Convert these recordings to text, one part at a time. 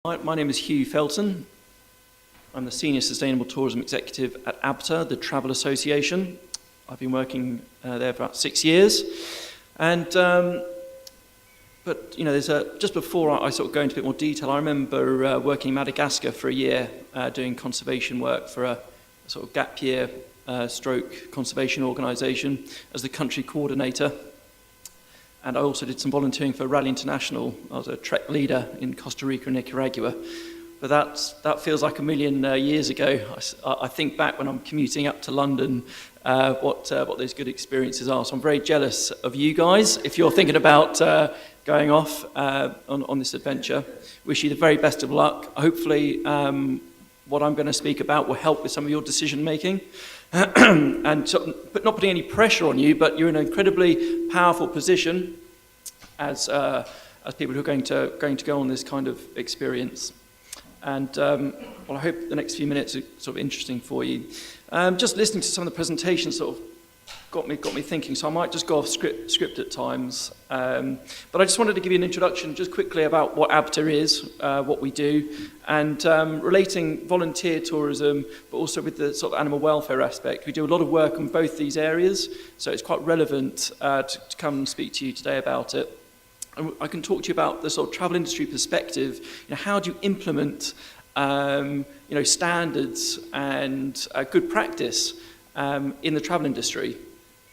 My name is Hugh Felton. I'm the Senior Sustainable Tourism Executive at ABTA, the Travel Association. I've been working there for about 6 years. But just before I sort of go into a bit more detail, I remember working in Madagascar for a year, doing conservation work for a sort of gap year stroke conservation organisation as the country coordinator. And I also did some volunteering for Rally International. I was a trek leader in Costa Rica and Nicaragua. But that feels like a million years ago. I think back when I'm commuting up to London, what those good experiences are. So I'm very jealous of you guys if you're thinking about going off on this adventure. Wish you the very best of luck. Hopefully what I'm going to speak about will help with some of your decision making. But not putting any pressure on you, but you're in an incredibly powerful position as people who are going to go on this kind of experience. And I hope the next few minutes are sort of interesting for you. Just listening to some of the presentations sort of got me thinking, so I might just go off script at times. But I just wanted to give you an introduction just quickly about what ABTA is, what we do, and relating volunteer tourism, but also with the sort of animal welfare aspect. We do a lot of work on both these areas, so it's quite relevant to come and speak to you today about it. And I can talk to you about the sort of travel industry perspective. How do you implement standards and good practice in the travel industry?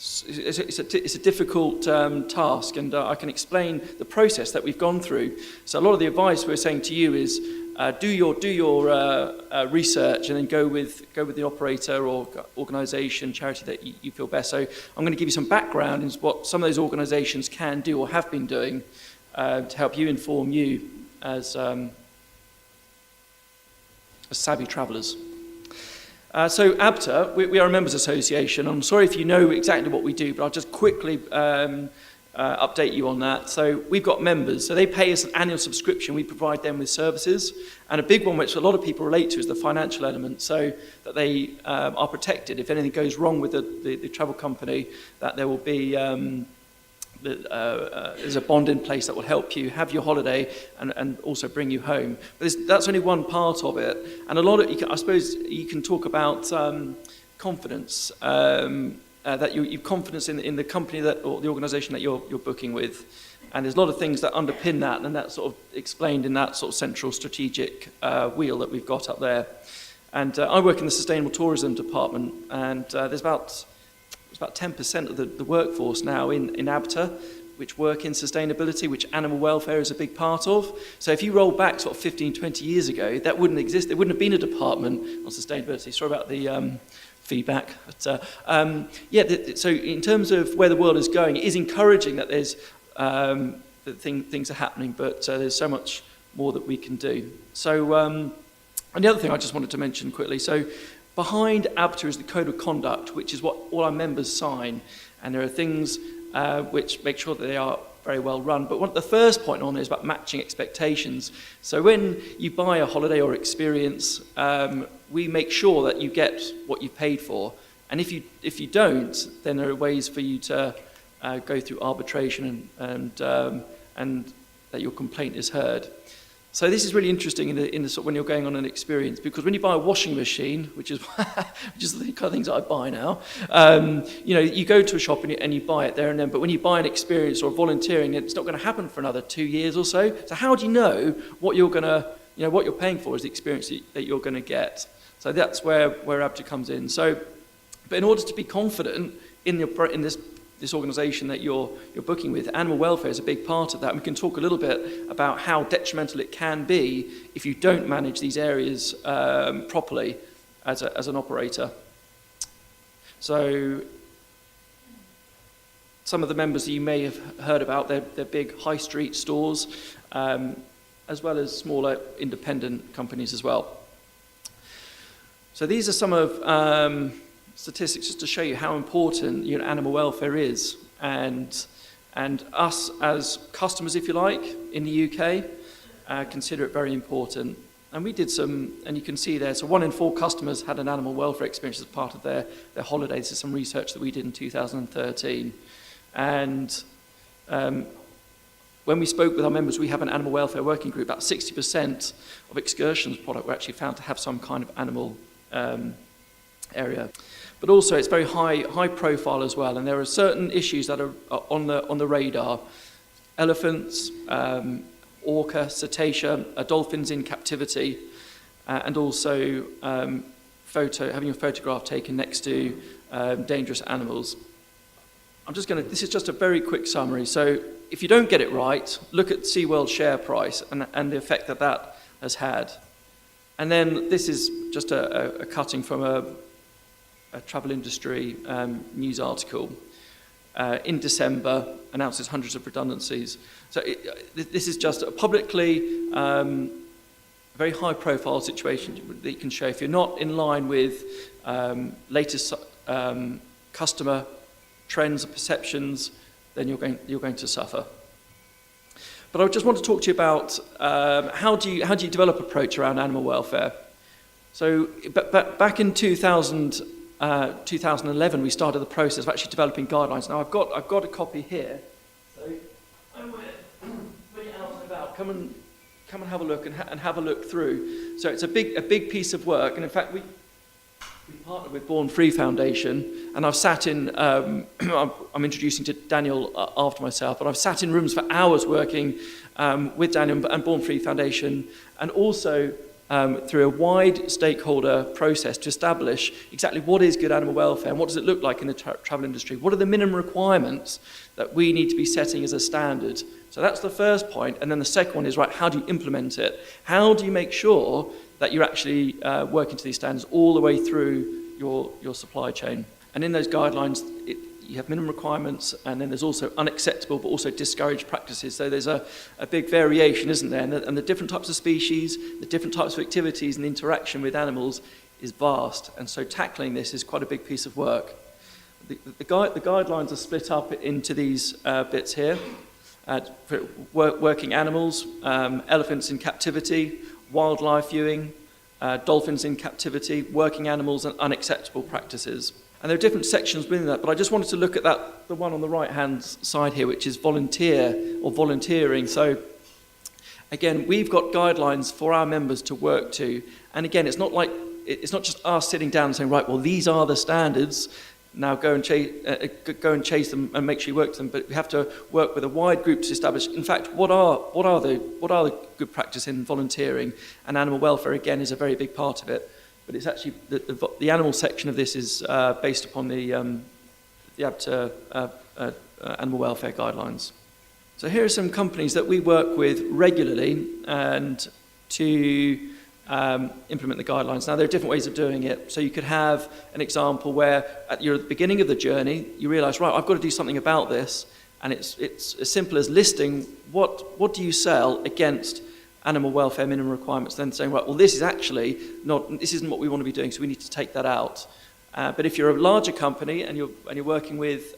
It's a difficult task, and I can explain the process that we've gone through. So a lot of the advice we're saying to you is do your research and then go with the operator or organisation, charity that you feel best. So I'm going to give you some background into what some of those organisations can do or have been doing to help you inform you as savvy travellers. So ABTA, we are a members association. I'm sorry if you know exactly what we do, but I'll just quickly update you on that. So we've got members, so they pay us an annual subscription. We provide them with services, and a big one which a lot of people relate to is the financial element, so that they are protected if anything goes wrong with the travel company, that there will be there's a bond in place that will help you have your holiday and also bring you home. But that's only one part of it. And I suppose you can talk about confidence, that you've confidence in the company or the organisation that you're booking with. And there's a lot of things that underpin that, and that's sort of explained in that sort of central strategic wheel that we've got up there. And I work in the Sustainable Tourism Department, and there's about 10% of the workforce now in ABTA, which work in sustainability, which animal welfare is a big part of. So if you roll back sort of 15, 20 years ago, that wouldn't exist. There wouldn't have been a department on sustainability. Sorry about the feedback. But, so in terms of where the world is going, it is encouraging that there's that things are happening, but there's so much more that we can do. So, and the other thing I just wanted to mention quickly, so behind ABTA is the Code of Conduct, which is what all our members sign, and there are things which make sure that they are very well run. But the first point on there is about matching expectations. So when you buy a holiday or experience, we make sure that you get what you've paid for. And if you don't, then there are ways for you to go through arbitration and that your complaint is heard. So this is really interesting in the sort of when you're going on an experience, because when you buy a washing machine, which is the kind of things that I buy now, you go to a shop and you buy it there and then. But when you buy an experience or volunteering, it's not going to happen for another 2 years or so. So how do you know what you're what you're paying for is the experience that you're going to get? So that's where ABTA comes in. So, but in order to be confident in this organisation that you're booking with, animal welfare is a big part of that. And we can talk a little bit about how detrimental it can be if you don't manage these areas properly as an operator. So some of the members that you may have heard about, they're big high street stores, as well as smaller independent companies as well. So these are some of statistics just to show you how important animal welfare is, and us as customers, if you like, in the UK, consider it very important. And we did some, and you can see there, so 1 in 4 customers had an animal welfare experience as part of their holiday. This is some research that we did in 2013. And When we spoke with our members, we have an animal welfare working group. About 60% of excursions product were actually found to have some kind of animal area. But also, it's very high profile as well, and there are certain issues that are on the radar. Elephants, orca, cetacea, dolphins in captivity, and also having a photograph taken next to dangerous animals. This is just a very quick summary. So if you don't get it right, look at SeaWorld share price and the effect that has had. And then this is just a cutting from a travel industry news article. In December, announces hundreds of redundancies. So this is just a publicly very high-profile situation that you can show. If you're not in line with latest customer trends and perceptions, then you're going to suffer. But I just want to talk to you about how do you develop an approach around animal welfare. So back in 2011, we started the process of actually developing guidelines. Now I've got a copy here. So when you're out and about, come and have a look and have a look through. So it's a big piece of work, and in fact we partnered with Born Free Foundation, and I've sat in. I'm introducing to Daniel after myself, but I've sat in rooms for hours working with Daniel and Born Free Foundation, and also through a wide stakeholder process to establish exactly what is good animal welfare and what does it look like in the travel industry. What are the minimum requirements that we need to be setting as a standard? So that's the first point, and then the second one is, right, how do you implement it? How do you make sure that you're actually working to these standards all the way through your supply chain? And in those guidelines, you have minimum requirements, and then there's also unacceptable but also discouraged practices. So there's a big variation, isn't there? And the different types of species, the different types of activities and interaction with animals is vast. And so tackling this is quite a big piece of work. The guidelines are split up into these bits here. For working animals, elephants in captivity, wildlife viewing, dolphins in captivity, working animals, and unacceptable practices. And there are different sections within that, but I just wanted to look at the one on the right-hand side here, which is volunteer or volunteering. So again, we've got guidelines for our members to work to. And again, it's not just us sitting down and saying, right, well, these are the standards. Now go and chase them and make sure you work to them. But we have to work with a wide group to establish, in fact, what are the good practice in volunteering, and animal welfare again is a very big part of it. But it's actually the animal section of this is based upon the ABTA animal welfare guidelines. So here are some companies that we work with regularly and to implement the guidelines. Now, there are different ways of doing it. So you could have an example where at the beginning of the journey, you realise, right, I've got to do something about this, and it's as simple as listing what do you sell against animal welfare minimum requirements, then saying, right, well, this isn't what we want to be doing, so we need to take that out. But if you're a larger company and you're working with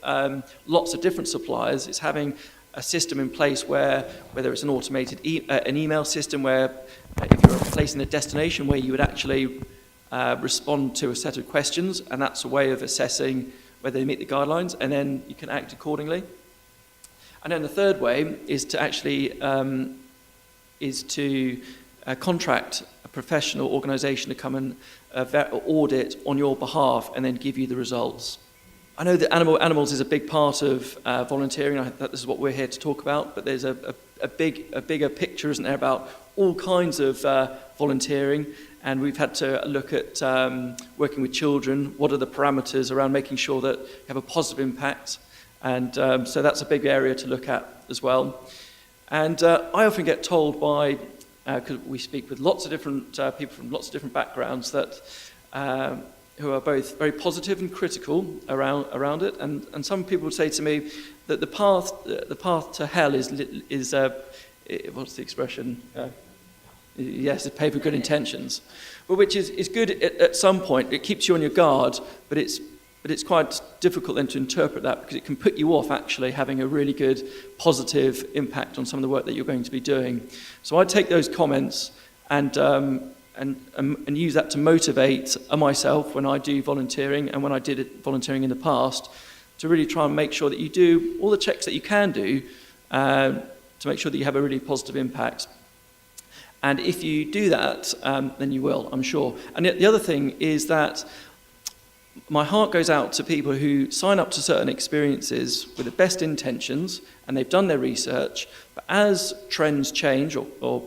lots of different suppliers, it's having a system in place whether it's an automated an email system where if you're placing a destination where you would actually respond to a set of questions, and that's a way of assessing whether they meet the guidelines, and then you can act accordingly. And then the third way is to actually contract a professional organisation to come and audit on your behalf and then give you the results. I know that animals is a big part of volunteering. I think that this is what we're here to talk about, but there's a bigger picture, isn't there, about all kinds of volunteering, and we've had to look at working with children. What are the parameters around making sure that you have a positive impact? And so that's a big area to look at as well. And I often get told because we speak with lots of different people from lots of different backgrounds that who are both very positive and critical around it. And some people would say to me that the path to hell is what's the expression? Yes, it's paved with good intentions, but which is good at some point. It keeps you on your guard, but it's quite difficult then to interpret that, because it can put you off actually having a really good positive impact on some of the work that you're going to be doing. So I take those comments and use that to motivate myself when I do volunteering and when I did volunteering in the past, to really try and make sure that you do all the checks that you can do to make sure that you have a really positive impact. And if you do that, then you will, I'm sure. And the other thing is that my heart goes out to people who sign up to certain experiences with the best intentions, and they've done their research, but as trends change or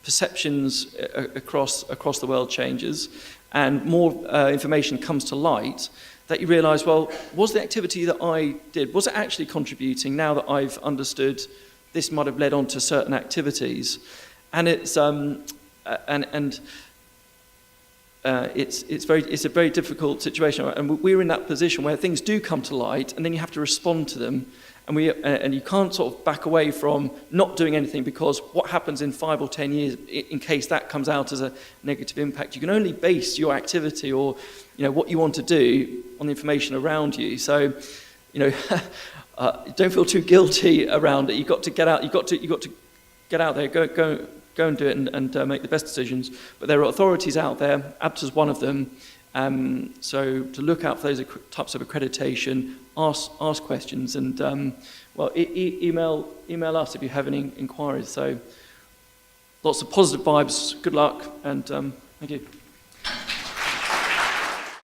perceptions across the world changes, and more information comes to light, that you realise, well, was the activity that I did, was it actually contributing now that I've understood this might have led on to certain activities? And it's a very difficult situation, and we're in that position where things do come to light, and then you have to respond to them, and you can't sort of back away from not doing anything, because what happens in 5 or 10 years, in case that comes out as a negative impact, you can only base your activity or what you want to do on the information around you. So, don't feel too guilty around it. You've got to get out. You've got to get out there. Go and do it and make the best decisions. But there are authorities out there. ABTA is one of them. So to look out for those types of accreditation, ask questions, and email us if you have any inquiries. So lots of positive vibes. Good luck, and thank you.